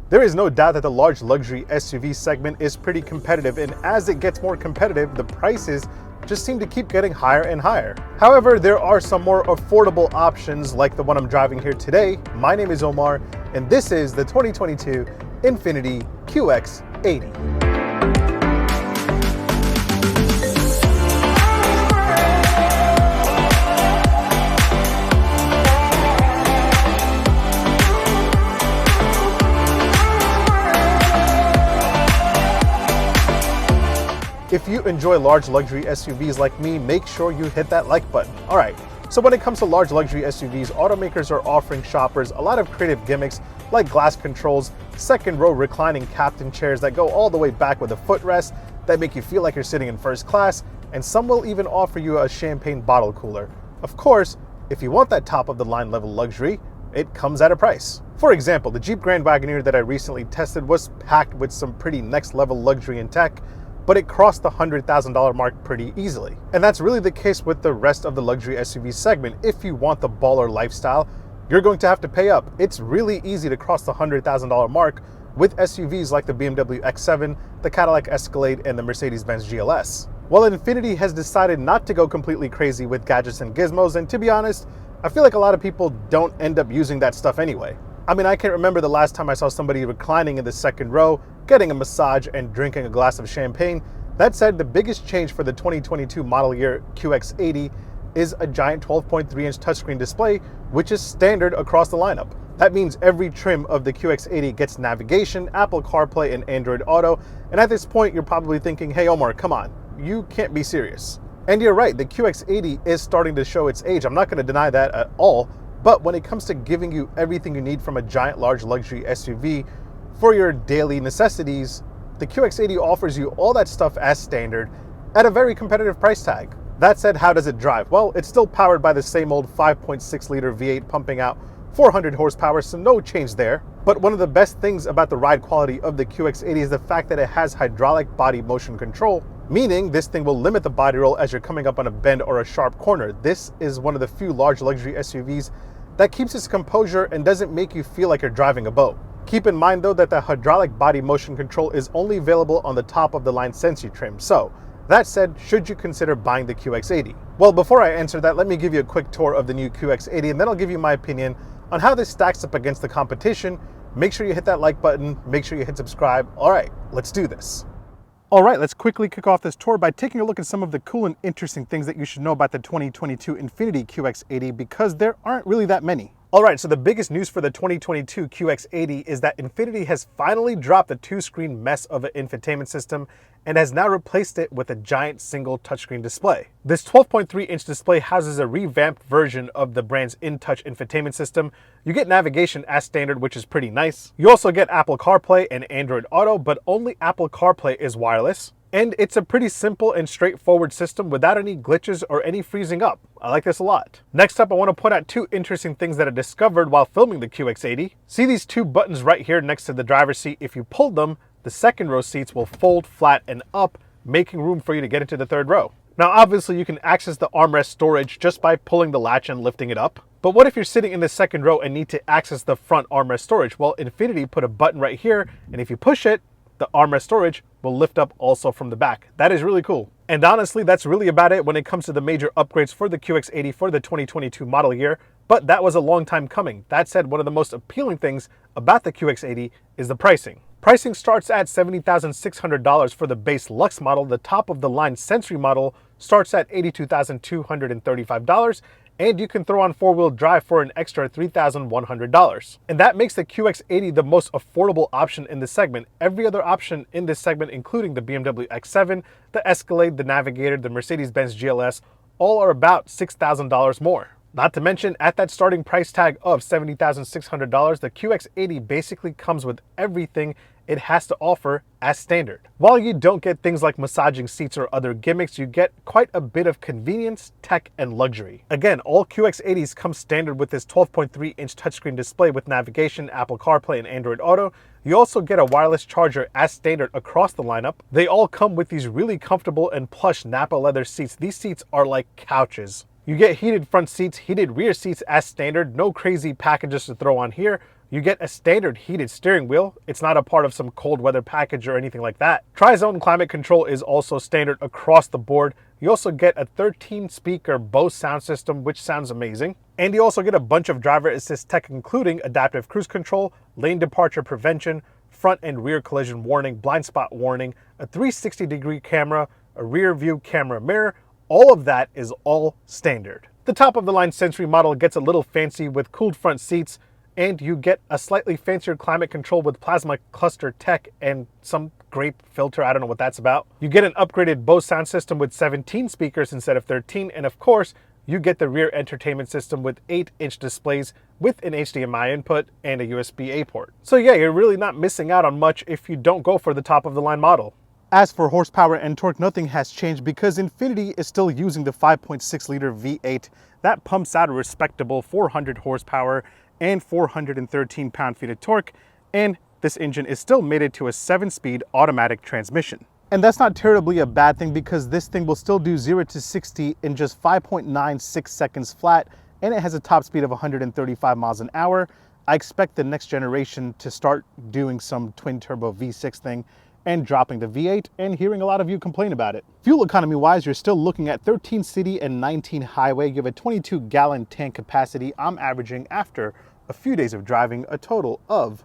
There is no doubt that the large luxury SUV segment is pretty competitive, and as it gets more competitive, the prices just seem to keep getting higher and higher. However, there are some more affordable options like the one I'm driving here today. My name is Omar, and this is the 2022 Infiniti QX80. If you enjoy large luxury SUVs like me, make sure you hit that like button. All right, so when it comes to large luxury SUVs, automakers are offering shoppers a lot of creative gimmicks like glass controls, second row reclining captain chairs that go all the way back with a footrest that make you feel like you're sitting in first class, and some will even offer you a champagne bottle cooler. Of course, if you want that top of the line level luxury, it comes at a price. For example, the Jeep Grand Wagoneer that I recently tested was packed with some pretty next level luxury and tech, but it crossed the $100,000 mark pretty easily. And that's really the case with the rest of the luxury SUV segment. If you want the baller lifestyle, you're going to have to pay up. It's really easy to cross the $100,000 mark with SUVs like the BMW X7, the Cadillac Escalade, and the Mercedes-Benz GLS. Well, Infiniti has decided not to go completely crazy with gadgets and gizmos, and to be honest, I feel like a lot of people don't end up using that stuff anyway. I mean, I can't remember the last time I saw somebody reclining in the second row, getting a massage and drinking a glass of champagne. That said, the biggest change for the 2022 model year QX80 is a giant 12.3-inch touchscreen display, which is standard across the lineup. That means every trim of the QX80 gets navigation, Apple CarPlay, and Android Auto. And at this point, you're probably thinking, hey Omar, come on, you can't be serious. And you're right, the QX80 is starting to show its age. I'm not going to deny that at all. But when it comes to giving you everything you need from a giant large luxury SUV for your daily necessities, the QX80 offers you all that stuff as standard at a very competitive price tag. That said, how does it drive? Well, it's still powered by the same old 5.6-liter V8 pumping out 400 horsepower, so no change there. But one of the best things about the ride quality of the QX80 is the fact that it has hydraulic body motion control, meaning this thing will limit the body roll as you're coming up on a bend or a sharp corner. This is one of the few large luxury SUVs that keeps its composure and doesn't make you feel like you're driving a boat. Keep in mind though that the hydraulic body motion control is only available on the top of the line Sensory trim. So that said, should you consider buying the QX80? Well, before I answer that, let me give you a quick tour of the new QX80, and then I'll give you my opinion on how this stacks up against the competition. Make sure you hit that like button, make sure you hit subscribe. All right, let's do this. All right, let's quickly kick off this tour by taking a look at some of the cool and interesting things that you should know about the 2022 Infiniti QX80, because there aren't really that many. All right, so the biggest news for the 2022 QX80 is that Infiniti has finally dropped the two-screen mess of an infotainment system and has now replaced it with a giant single touchscreen display. This 12.3-inch display houses a revamped version of the brand's InTouch infotainment system. You get navigation as standard, which is pretty nice. You also get Apple CarPlay and Android Auto, but only Apple CarPlay is wireless. And it's a pretty simple and straightforward system without any glitches or any freezing up. I like this a lot. Next up, I want to point out two interesting things that I discovered while filming the QX80. See these two buttons right here next to the driver's seat? If you pull them, the second row seats will fold flat and up, making room for you to get into the third row. Now, obviously, you can access the armrest storage just by pulling the latch and lifting it up. But what if you're sitting in the second row and need to access the front armrest storage? Well, Infiniti put a button right here, and if you push it, the armrest storage will lift up also from the back. That is really cool. And honestly, that's really about it when it comes to the major upgrades for the QX80 for the 2022 model year, but that was a long time coming. That said, one of the most appealing things about the QX80 is the pricing. Pricing starts at $70,600 for the base Luxe model. The top of the line Sensory model starts at $82,235. And you can throw on four-wheel drive for an extra $3,100. And that makes the QX80 the most affordable option in the segment. Every other option in this segment, including the BMW X7, the Escalade, the Navigator, the Mercedes-Benz GLS, all are about $6,000 more. Not to mention, at that starting price tag of $70,600, the QX80 basically comes with everything it has to offer as standard. While you don't get things like massaging seats or other gimmicks, you get quite a bit of convenience, tech, and luxury. Again, all QX80s come standard with this 12.3-inch touchscreen display with navigation, Apple CarPlay, and Android Auto. You also get a wireless charger as standard across the lineup. They all come with these really comfortable and plush Napa leather seats. These seats are like couches. You get heated front seats, heated rear seats as standard, no crazy packages to throw on here. You get a standard heated steering wheel. It's not a part of some cold weather package or anything like that. Tri-zone climate control is also standard across the board. You also get a 13-speaker Bose sound system, which sounds amazing. And you also get a bunch of driver assist tech, including adaptive cruise control, lane departure prevention, front and rear collision warning, blind spot warning, a 360-degree camera, a rear view camera mirror. All of that is all standard. The top of the line Sensory model gets a little fancy with cooled front seats, and you get a slightly fancier climate control with plasma cluster tech and some grape filter. I don't know what that's about. You get an upgraded Bose sound system with 17 speakers instead of 13. And of course, you get the rear entertainment system with 8-inch displays with an HDMI input and a USB-A port. So yeah, you're really not missing out on much if you don't go for the top of the line model. As for horsepower and torque, nothing has changed because Infiniti is still using the 5.6-liter V8 that pumps out a respectable 400 horsepower and 413 pound-feet of torque, and this engine is still mated to a 7-speed automatic transmission. And that's not terribly a bad thing because this thing will still do 0 to 60 in just 5.96 seconds flat, and it has a top speed of 135 miles an hour. I expect the next generation to start doing some twin-turbo V6 thing and dropping the V8, and hearing a lot of you complain about it. Fuel economy wise, you're still looking at 13 city and 19 highway. You have a 22-gallon tank capacity. I'm averaging, after a few days of driving, a total of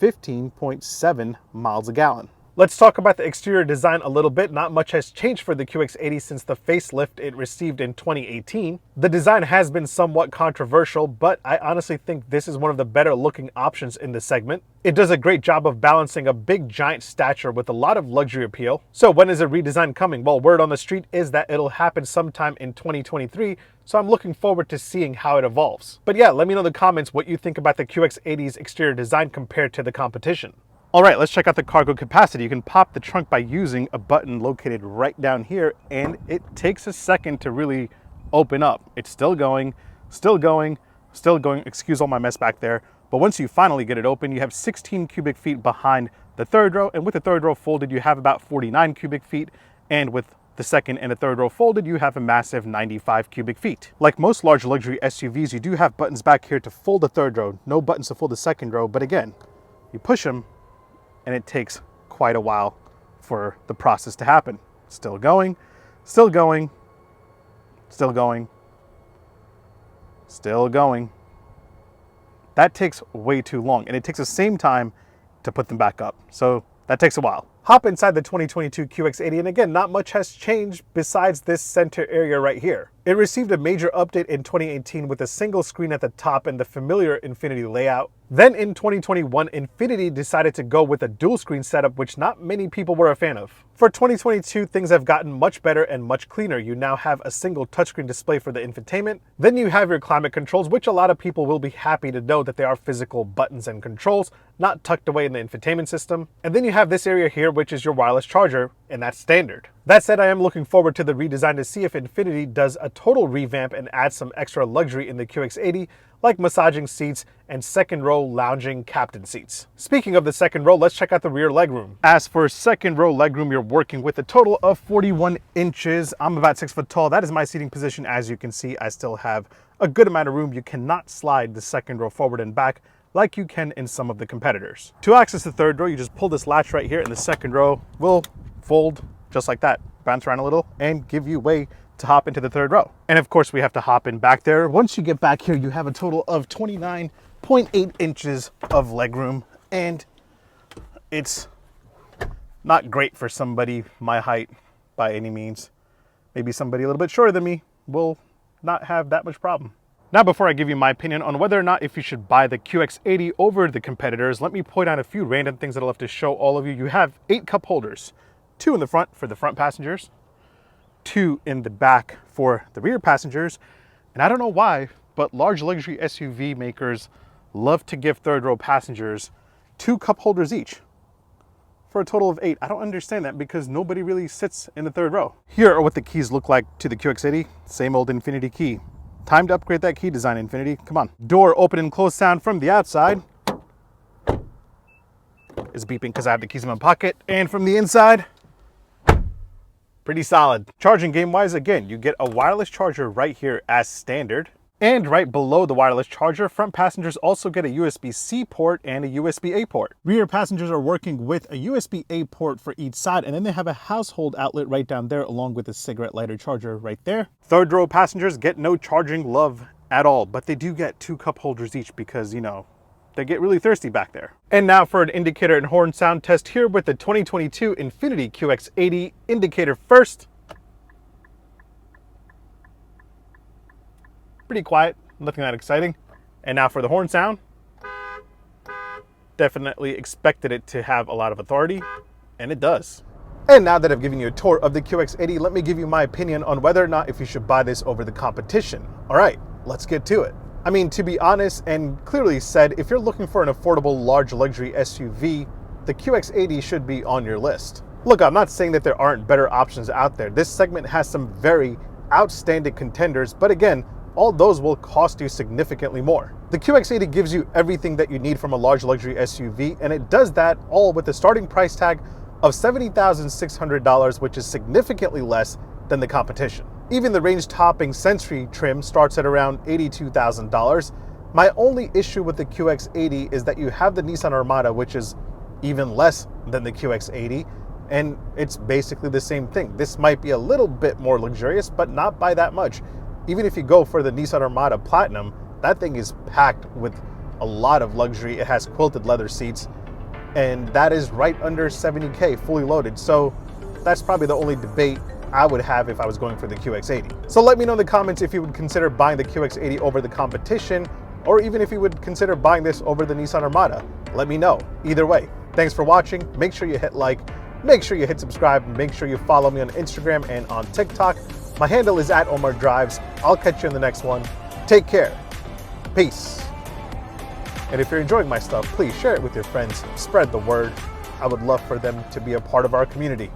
15.7 miles a gallon. Let's talk about the exterior design a little bit. Not much has changed for the QX80 since the facelift it received in 2018. The design has been somewhat controversial, but I honestly think this is one of the better looking options in the segment. It does a great job of balancing a big giant stature with a lot of luxury appeal. So when is a redesign coming? Well, word on the street is that it'll happen sometime in 2023, so I'm looking forward to seeing how it evolves. But yeah, let me know in the comments what you think about the QX80's exterior design compared to the competition. All right, let's check out the cargo capacity. You can pop the trunk by using a button located right down here, and it takes a second to really open up. It's still going, still going, still going. Excuse all my mess back there. But once you finally get it open, you have 16 cubic feet behind the third row, and with the third row folded, you have about 49 cubic feet, and with the second and the third row folded, you have a massive 95 cubic feet. Like most large luxury SUVs, you do have buttons back here to fold the third row, no buttons to fold the second row, but again, you push them, and it takes quite a while for the process to happen. Still going, still going, still going, still going. That takes way too long, and it takes the same time to put them back up. So that takes a while. Hop inside the 2022 QX80, and again, not much has changed besides this center area right here. It received a major update in 2018 with a single screen at the top and the familiar Infiniti layout. Then in 2021, Infiniti decided to go with a dual screen setup, which not many people were a fan of. For 2022, things have gotten much better and much cleaner. You now have a single touchscreen display for the infotainment. Then you have your climate controls, which a lot of people will be happy to know that they are physical buttons and controls, not tucked away in the infotainment system. And then you have this area here, which is your wireless charger, and that's standard. That said, I am looking forward to the redesign to see if Infiniti does a total revamp and adds some extra luxury in the QX80, like massaging seats and second row lounging captain seats. Speaking of the second row, let's check out the rear legroom. As for second row legroom, you're working with a total of 41 inches. I'm about 6 foot tall. That is my seating position. As you can see, I still have a good amount of room. You cannot slide the second row forward and back like you can in some of the competitors. To access the third row, you just pull this latch right here, and the second row will fold just like that, bounce around a little, and give you way to hop into the third row. And of course, we have to hop in back there. Once you get back here, you have a total of 29.8 inches of legroom, and it's not great for somebody my height by any means. Maybe somebody a little bit shorter than me will not have that much problem. Now, before I give you my opinion on whether or not if you should buy the QX80 over the competitors, let me point out a few random things that I'll have to show all of you. You have 8 cup holders, 2 in the front for the front passengers, 2 in the back for the rear passengers. And I don't know why, but large luxury SUV makers love to give third row passengers 2 cup holders each for a total of 8. I don't understand that because nobody really sits in the third row. Here are what the keys look like to the QX80. Same old Infiniti key. Time to upgrade that key design, Infiniti. Come on. Door open and close sound from the outside is beeping because I have the keys in my pocket. And from the inside, pretty solid. Charging game wise, again, you get a wireless charger right here as standard. And right below the wireless charger, front passengers also get a USB-C port and a USB-A port. Rear passengers are working with a USB-A port for each side, and then they have a household outlet right down there along with a cigarette lighter charger right there. Third row passengers get no charging love at all, but they do get 2 cup holders each because, you know, they get really thirsty back there. And now for an indicator and horn sound test here with the 2022 Infiniti QX80. Indicator first. Pretty quiet, nothing that exciting. And now for the horn sound. Definitely expected it to have a lot of authority, and it does. And now that I've given you a tour of the QX80, let me give you my opinion on whether or not if you should buy this over the competition. All right, let's get to it. I mean, to be honest and clearly said, if you're looking for an affordable large luxury SUV, the QX80 should be on your list. Look, I'm not saying that there aren't better options out there. This segment has some very outstanding contenders, but again, all those will cost you significantly more. The QX80 gives you everything that you need from a large luxury SUV, and it does that all with a starting price tag of $70,600, which is significantly less than the competition. Even the range-topping Sensory trim starts at around $82,000. My only issue with the QX80 is that you have the Nissan Armada, which is even less than the QX80, and it's basically the same thing. This might be a little bit more luxurious, but not by that much. Even if you go for the Nissan Armada Platinum, that thing is packed with a lot of luxury. It has quilted leather seats, and that is right under $70K fully loaded. So that's probably the only debate I would have if I was going for the QX80. So let me know in the comments if you would consider buying the QX80 over the competition, or even if you would consider buying this over the Nissan Armada. Let me know. Either way, thanks for watching. Make sure you hit like, make sure you hit subscribe, make sure you follow me on Instagram and on TikTok. My handle is @OmarDrives. I'll catch you in the next one. Take care. Peace. And if you're enjoying my stuff, please share it with your friends. Spread the word. I would love for them to be a part of our community.